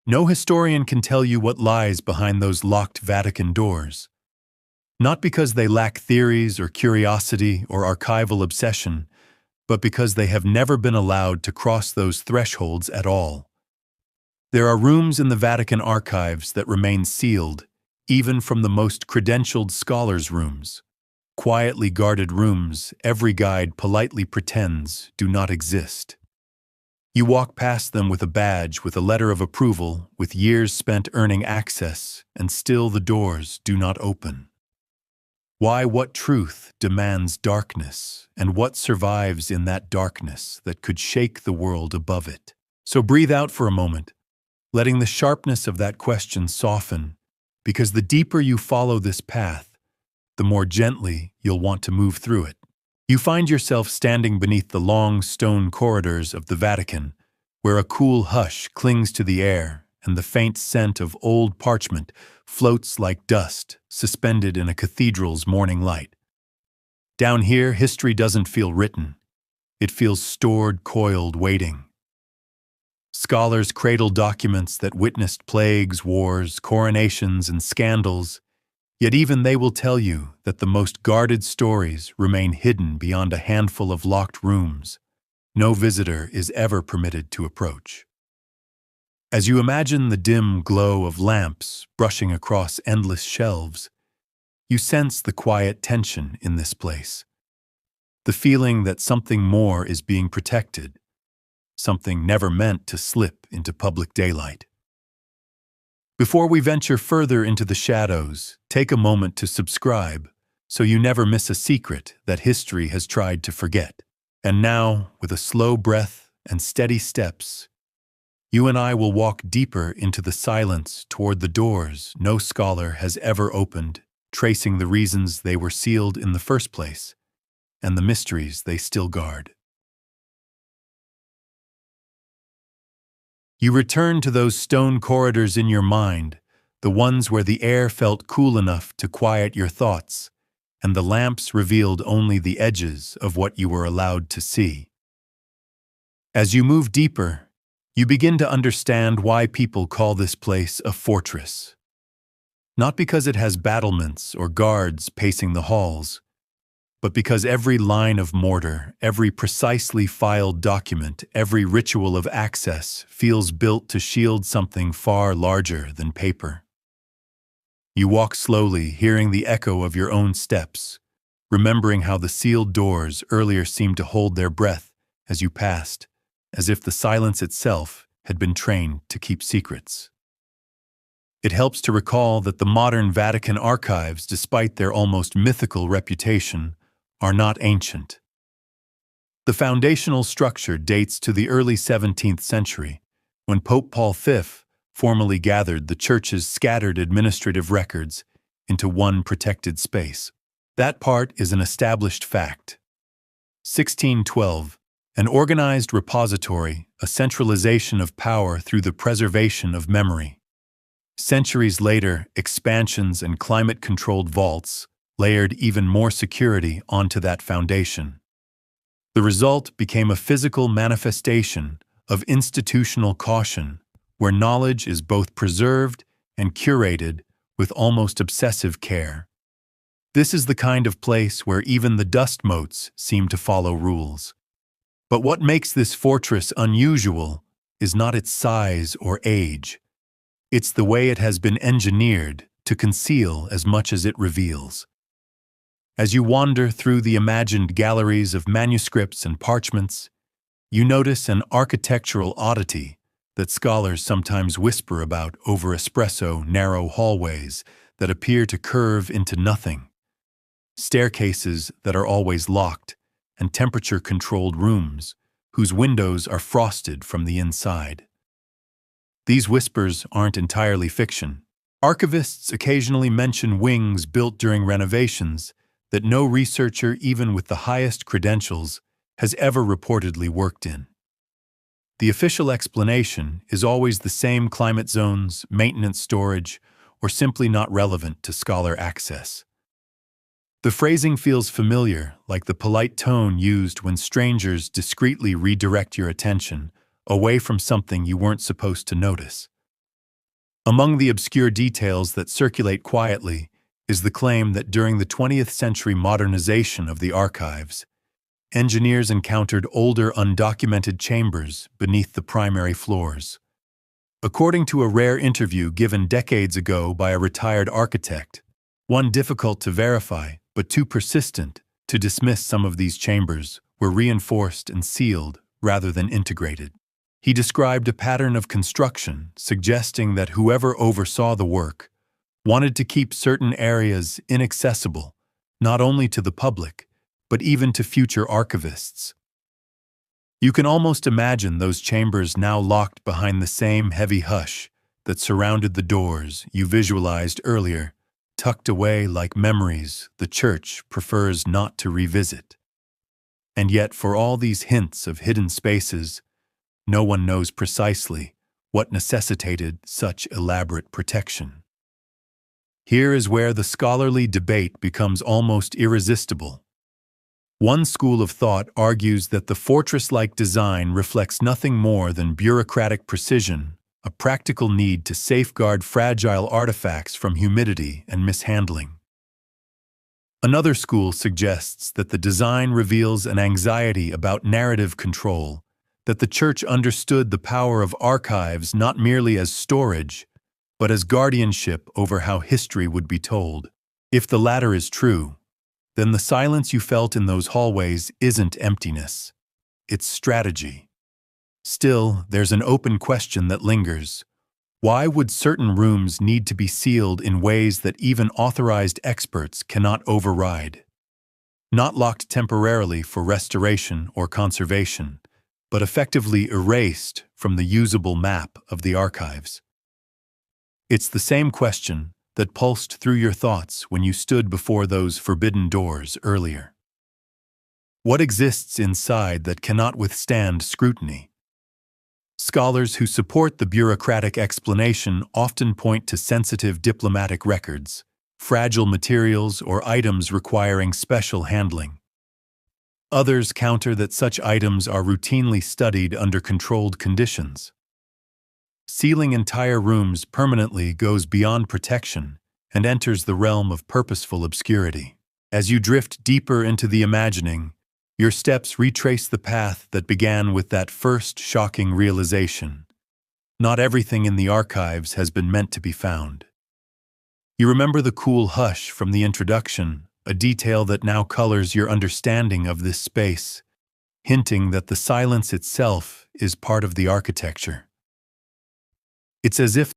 No historian can tell you what lies behind those locked Vatican doors. Not because they lack theories or curiosity or archival obsession, but because they have never been allowed to cross those thresholds at all. There are rooms in the Vatican archives that remain sealed, even from the most credentialed scholars' rooms. Quietly guarded rooms every guide politely pretends do not exist. You walk past them with a badge, with a letter of approval, with years spent earning access, and still the doors do not open. Why? What truth demands darkness, and what survives in that darkness that could shake the world above it? So breathe out for a moment, letting the sharpness of that question soften, because the deeper you follow this path, the more gently you'll want to move through it. You find yourself standing beneath the long stone corridors of the Vatican, where a cool hush clings to the air and the faint scent of old parchment floats like dust suspended in a cathedral's morning light. Down here, history doesn't feel written. It feels stored, coiled, waiting. Scholars cradle documents that witnessed plagues, wars, coronations, and scandals, yet even they will tell you that the most guarded stories remain hidden beyond a handful of locked rooms no visitor is ever permitted to approach. As you imagine the dim glow of lamps brushing across endless shelves, you sense the quiet tension in this place, the feeling that something more is being protected, something never meant to slip into public daylight. Before we venture further into the shadows, take a moment to subscribe so you never miss a secret that history has tried to forget. And now, with a slow breath and steady steps, you and I will walk deeper into the silence toward the doors no scholar has ever opened, tracing the reasons they were sealed in the first place and the mysteries they still guard. You return to those stone corridors in your mind, the ones where the air felt cool enough to quiet your thoughts, and the lamps revealed only the edges of what you were allowed to see. As you move deeper, you begin to understand why people call this place a fortress. Not because it has battlements or guards pacing the halls, but because every line of mortar, every precisely filed document, every ritual of access feels built to shield something far larger than paper. You walk slowly, hearing the echo of your own steps, remembering how the sealed doors earlier seemed to hold their breath as you passed, as if the silence itself had been trained to keep secrets. It helps to recall that the modern Vatican archives, despite their almost mythical reputation, are not ancient. The foundational structure dates to the early 17th century, when Pope Paul V formally gathered the Church's scattered administrative records into one protected space. That part is an established fact. 1612, an organized repository, a centralization of power through the preservation of memory. Centuries later, expansions and climate-controlled vaults layered even more security onto that foundation. The result became a physical manifestation of institutional caution, where knowledge is both preserved and curated with almost obsessive care. This is the kind of place where even the dust motes seem to follow rules. But what makes this fortress unusual is not its size or age. It's the way it has been engineered to conceal as much as it reveals. As you wander through the imagined galleries of manuscripts and parchments, you notice an architectural oddity that scholars sometimes whisper about over espresso narrow hallways that appear to curve into nothing, staircases that are always locked, and temperature-controlled rooms whose windows are frosted from the inside. These whispers aren't entirely fiction. Archivists occasionally mention wings built during renovations that no researcher, even with the highest credentials, has ever reportedly worked in. The official explanation is always the same: climate zones, maintenance storage, or simply not relevant to scholar access. The phrasing feels familiar, like the polite tone used when strangers discreetly redirect your attention away from something you weren't supposed to notice. Among the obscure details that circulate quietly is the claim that during the 20th century modernization of the archives, engineers encountered older undocumented chambers beneath the primary floors. According to a rare interview given decades ago by a retired architect, one difficult to verify but too persistent to dismiss, some of these chambers were reinforced and sealed rather than integrated. He described a pattern of construction suggesting that whoever oversaw the work wanted to keep certain areas inaccessible, not only to the public, but even to future archivists. You can almost imagine those chambers now locked behind the same heavy hush that surrounded the doors you visualized earlier, tucked away like memories the Church prefers not to revisit. And yet, for all these hints of hidden spaces, no one knows precisely what necessitated such elaborate protection. Here is where the scholarly debate becomes almost irresistible. One school of thought argues that the fortress-like design reflects nothing more than bureaucratic precision, a practical need to safeguard fragile artifacts from humidity and mishandling. Another school suggests that the design reveals an anxiety about narrative control, that the Church understood the power of archives not merely as storage, but as guardianship over how history would be told. If the latter is true, then the silence you felt in those hallways isn't emptiness, it's strategy. Still, there's an open question that lingers. Why would certain rooms need to be sealed in ways that even authorized experts cannot override? Not locked temporarily for restoration or conservation, but effectively erased from the usable map of the archives. It's the same question that pulsed through your thoughts when you stood before those forbidden doors earlier. What exists inside that cannot withstand scrutiny? Scholars who support the bureaucratic explanation often point to sensitive diplomatic records, fragile materials, or items requiring special handling. Others counter that such items are routinely studied under controlled conditions. Sealing entire rooms permanently goes beyond protection and enters the realm of purposeful obscurity. As you drift deeper into the imagining, your steps retrace the path that began with that first shocking realization. Not everything in the archives has been meant to be found. You remember the cool hush from the introduction, a detail that now colors your understanding of this space, hinting that the silence itself is part of the architecture. It's as if